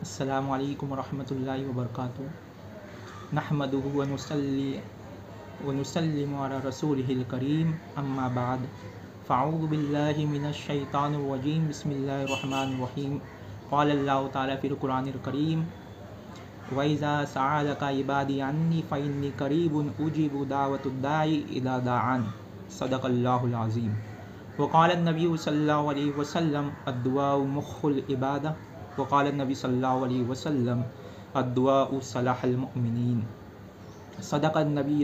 अस्सलामु अलैकुम वरहमतुल्लाहि वबरकातुहू नहमदुहु व नुसल्लिमु अला रसूलिहिल करीम अम्मा बाद फ़अऊज़ु बिल्लाहि मिनश शैतानिर रजीम बिस्मिल्लाहिर रहमानिर रहीम क़ाल अल्लाहु तआला फ़िल कुरानिल करीम व इज़ा सअलका इबादी अन्नी फ़इन्नी क़रीबुन उजीबु दावतुद दाई इज़ा दआन सदक़ल्लाहुल अज़ीम व क़ाल नबी सल्लल्लाहु अलैहि वसल्लम अद्दुआउ मुख़्खुल इबादा व क़ाल नबी सल्लल्लाहु अलैहि वसल्लम अद्दुआउ सलाहुल मुमिनीन सदक़न नबी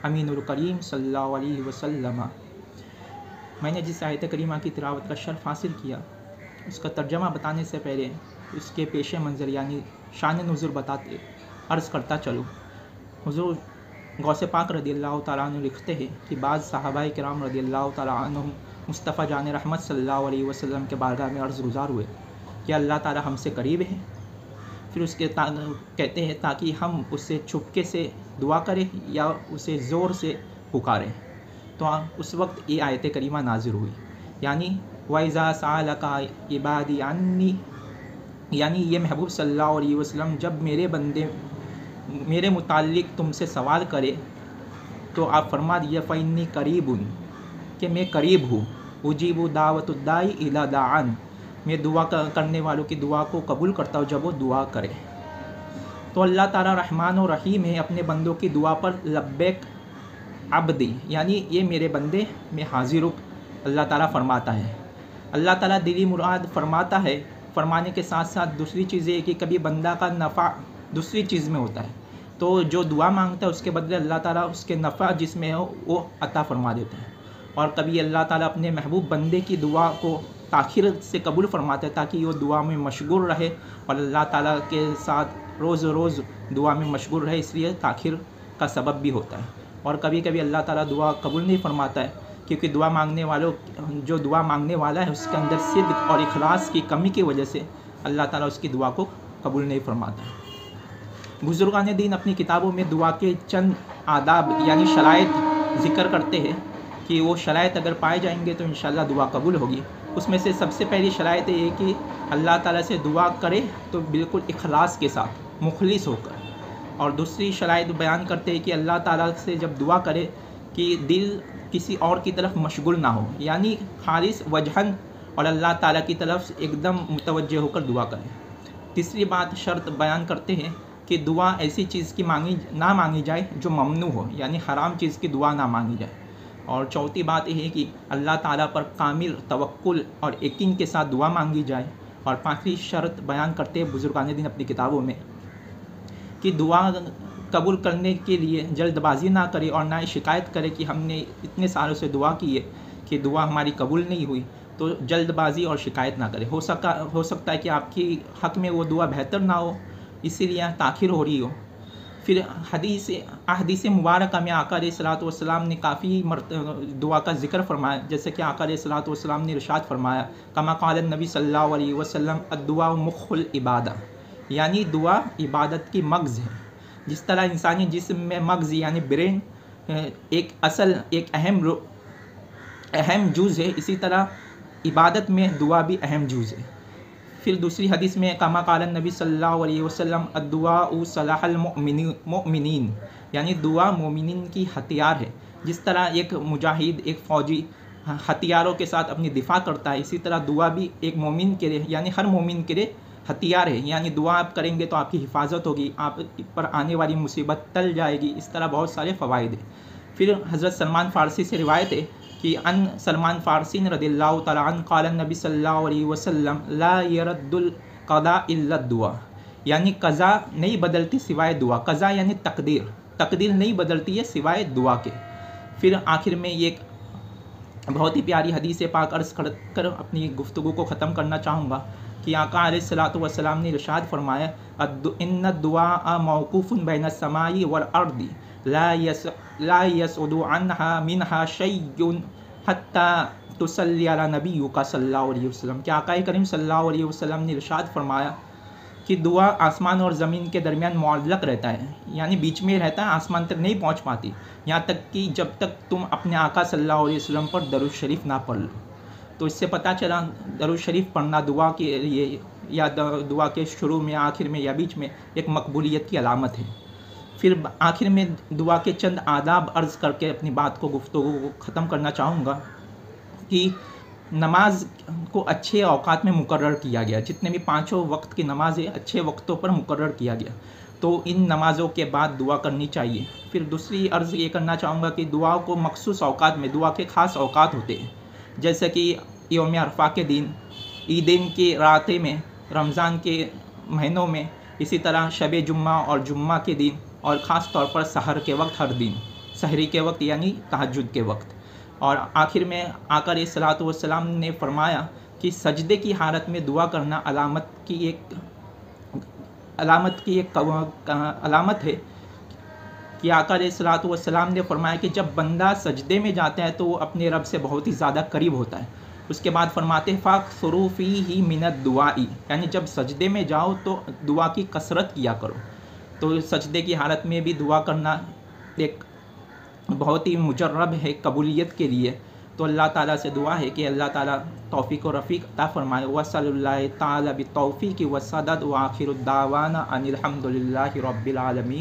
अमीनुल करीम सल्लल्लाहु अलैहि वसल्लम। मैंने जिस आयत करीमा की तिलावत का शर्फ हासिल किया उसका तर्जमा बताने से पहले उसके पेश मंज़र यानी शान नुज़ुल बताते अर्ज़ करता चलूँ। हुज़ूर गौसे पाक रज़ियल्लाहु तआला अन्हु लिखते हैं कि बाज़ सहाबाए किराम रज़ियल्लाहु तआला अन्हुम मुस्तफ़ा जान रहमत सल्लल्लाहु अलैहि वसल्लम के बारगाह में अर्ज़ गुज़ार हुए कि अल्लाह ताला हमसे करीब है। फिर उसके कहते हैं ताकि हम उससे चुपके से दुआ करें या उसे ज़ोर से पुकारें। तो उस वक्त ये आयत करीमा नाज़िल हुई यानी वइज़ा सअलका इबादी अन्नी, यानी ये महबूब सल्लल्लाहु अलैहि वसल्लम जब मेरे बंदे मेरे मुताल्लिक़ तुमसे सवाल करे तो आप फरमा दिया फ़इन्नी करीबुन कि मैं करीब हूँ, उजीबु दावतुद दाई इज़ा दआन, मैं दुआ करने वालों की दुआ को कबूल करता हूँ जब वो दुआ करे। तो अल्लाह ताला रहमान और रहीम है, अपने बंदों की दुआ पर लब्बैक अब्दी यानी ये मेरे बंदे मैं हाजिर हूँ अल्लाह ताला फरमाता है। अल्लाह ताला दिली मुराद फरमाता है, फरमाने के साथ साथ दूसरी चीज़ ये कि कभी बंदा का नफ़ा दूसरी चीज़ में होता है तो जो दुआ मांगता है उसके बदले अल्लाह ताला उसके नफ़ा जिसमें हो वो अता फरमा देते हैं। और कभी अल्लाह ताला अपने महबूब बंदे की दुआ को ताख़िर से कबूल फरमाते हैं ताकि वो दुआ में मशगूल रहे और अल्लाह ताला के साथ रोज़ रोज़ दुआ में मशगूल रहे, इसलिए ताख़िर का सबब भी होता है। और कभी कभी अल्लाह ताला दुआ कबूल नहीं फरमाता है क्योंकि दुआ मांगने वाला है उसके अंदर सिद्क़ और इखलास की कमी की वजह से अल्लाह ताला उसकी दुआ को कबूल नहीं फरमाता है। बुज़ुर्गान दीन अपनी किताबों में दुआ के चंद आदाब यानी शराइत ज़िक्र करते हैं कि वो शराइत अगर पाए जाएंगे तो इंशाअल्लाह दुआ कबूल होगी। उसमें से सबसे पहली शराइत ये कि अल्लाह ताला से दुआ करे तो बिल्कुल इखलास के साथ मुखलिस होकर। और दूसरी शराइत बयान करते हैं कि अल्लाह ताला से जब दुआ करे कि दिल किसी और की तरफ मशगूल ना हो, यानी खालिस वजहन और अल्लाह ताला की तरफ एकदम मुतवज्जे होकर दुआ करें। तीसरी बात शर्त बयान करते हैं कि दुआ ऐसी चीज़ की ना मांगी जाए जो ममनू हो, यानी हराम चीज़ की दुआ ना मांगी जाए। और चौथी बात यह है कि अल्लाह ताला पर कामिल तवक्कुल और यकीन के साथ दुआ मांगी जाए। और पांचवी शर्त बयान करते हैं बुज़ुर्गान दीन अपनी किताबों में कि दुआ कबूल करने के लिए जल्दबाजी ना करे और ना ही शिकायत करे कि हमने इतने सालों से दुआ की है कि दुआ हमारी कबूल नहीं हुई, तो जल्दबाजी और शिकायत ना करे। हो सकता है कि आपकी हक़ में वो दुआ बेहतर ना हो, इसीलिए ताख़िर हो रही हो। फिर हदीस मुबारक में आका अलैहिस्सलातु वस्सलाम ने काफ़ी दुआ का ज़िक्र फरमाया, जैसे कि आका अलैहिस्सलातु वस्सलाम ने इरशाद फरमाया कमा क़ाल नबी सल्लल्लाहु अलैहि वसल्लम अद्दुआ मुख़्खुल इबादा, यानी दुआ इबादत की मग़ज़ है। जिस तरह इंसानी जिस्म में मग़ज़ यानी ब्रेन एक अहम जुज़ है, इसी तरह इबादत में दुआ भी अहम जुज़ है। फिर दूसरी हदीस में कमा क़ाल नबी सल्लल्लाहु अलैहि वसल्लम अद्दुआउ सलाहुल मुमिनीन, यानी दुआ मोमिनीन की हथियार है। जिस तरह एक मुजाहिद एक फ़ौजी हथियारों के साथ अपनी दिफा करता है, इसी तरह दुआ भी एक मोमिन के लिए यानी हर मोमिन के लिए हथियार है। यानी दुआ आप करेंगे तो आपकी हिफाजत होगी, आप पर आने वाली मुसीबत टल जाएगी। इस तरह बहुत सारे फ़वाइद हैं। फिर हज़रत सलमान फ़ारसी से रिवायत है कि अन सलमान फ़ारसी रज़ियल्लाहु तआला अन्हु क़ाल नबी सल्लल्लाहु अलैहि वसल्लम ला यरद्दुल क़ज़ा इल्ला दुआ, यानी क़ज़ा नहीं बदलती सिवाय दुआ। क़ज़ा यानी तकदीर नहीं बदलती है सिवाय दुआ के। फिर आखिर में ये बहुत ही प्यारी हदीस पाक अर्ज़ कर अपनी गुफ्तगू को ख़त्म करना चाहूँगा कि आका अलैहिस्सलातु वस्सलाम ने इरशाद फरमाया इन्ना दुआ मौक़ूफ़ुन बैन समाई वल अर्दी ला यसउदु अन्हा मिनहा शैउन हत्ता तुसल्ली अला नबिय्युका सल्लल्लाहु अलैहि वसल्लम। कि आका करीम सल्लल्लाहु अलैहि वसल्लम ने इरशाद फरमाया कि दुआ आसमान और ज़मीन के दरमियान मुअल्लक़ रहता है, यानी बीच में रहता है, आसमान तक नहीं पहुँच पाती, यहाँ तक कि जब तक तुम अपने आका सल्लल्लाहु अलैहि वसल्लम पर दरूद शरीफ ना पढ़ लो। तो इससे पता चला दरूद शरीफ पढ़ना दुआ के लिए या दुआ के शुरू में, आखिर में या बीच में एक मकबूलियत की अलामत है। फिर आखिर में दुआ के चंद आदाब अर्ज़ करके अपनी बात को, गुफ्तगू को ख़त्म करना चाहूँगा कि नमाज को अच्छे औकात में मुकर्रर किया गया। जितने भी पाँचों वक्त की नमाज़ें अच्छे वक्तों पर मुकर्रर किया गया, तो इन नमाज़ों के बाद दुआ करनी चाहिए। फिर दूसरी अर्ज़ ये करना चाहूँगा कि दुआ को मखसूस औकात में, दुआ के ख़ास औकात होते हैं, जैसे कि यौम अरफा के दिन, ईदैन की रातें में, रमज़ान के महीनों में, इसी तरह शब जुम्मा और जुम्मा के दिन, और ख़ास तौर पर सहर के वक्त, हर दिन सहरी के वक्त यानी तहज्जुद के वक्त। और आखिर में आका अलैहिस्सलातु वस्सलाम ने फरमाया कि सजदे की हालत में दुआ करना अलामत की एक अलामत है कि आका अलैहिस्सलातु वस्सलाम ने फरमाया कि जब बंदा सजदे में जाता है तो वो अपने रब से बहुत ही ज़्यादा करीब होता है। उसके बाद फरमाते फ़ाक़्सुरू फ़ीही मिनद दुआई, यानी जब सजदे में जाओ तो दुआ की कसरत किया करो। तो सजदे की हालत में भी दुआ करना एक बहुत ही मुजर्रब है कबूलियत के लिए। तो अल्लाह ताला से दुआ है कि अल्लाह ताला तौफ़ीक़ व रफ़ीक़ अता फ़रमाए। वसल्लल्लाहु ताला बित्तौफ़ीक़ि वस्सदद व आखिरु दावाना अनिल हम्दुलिल्लाहि रब्बिल आलमीन।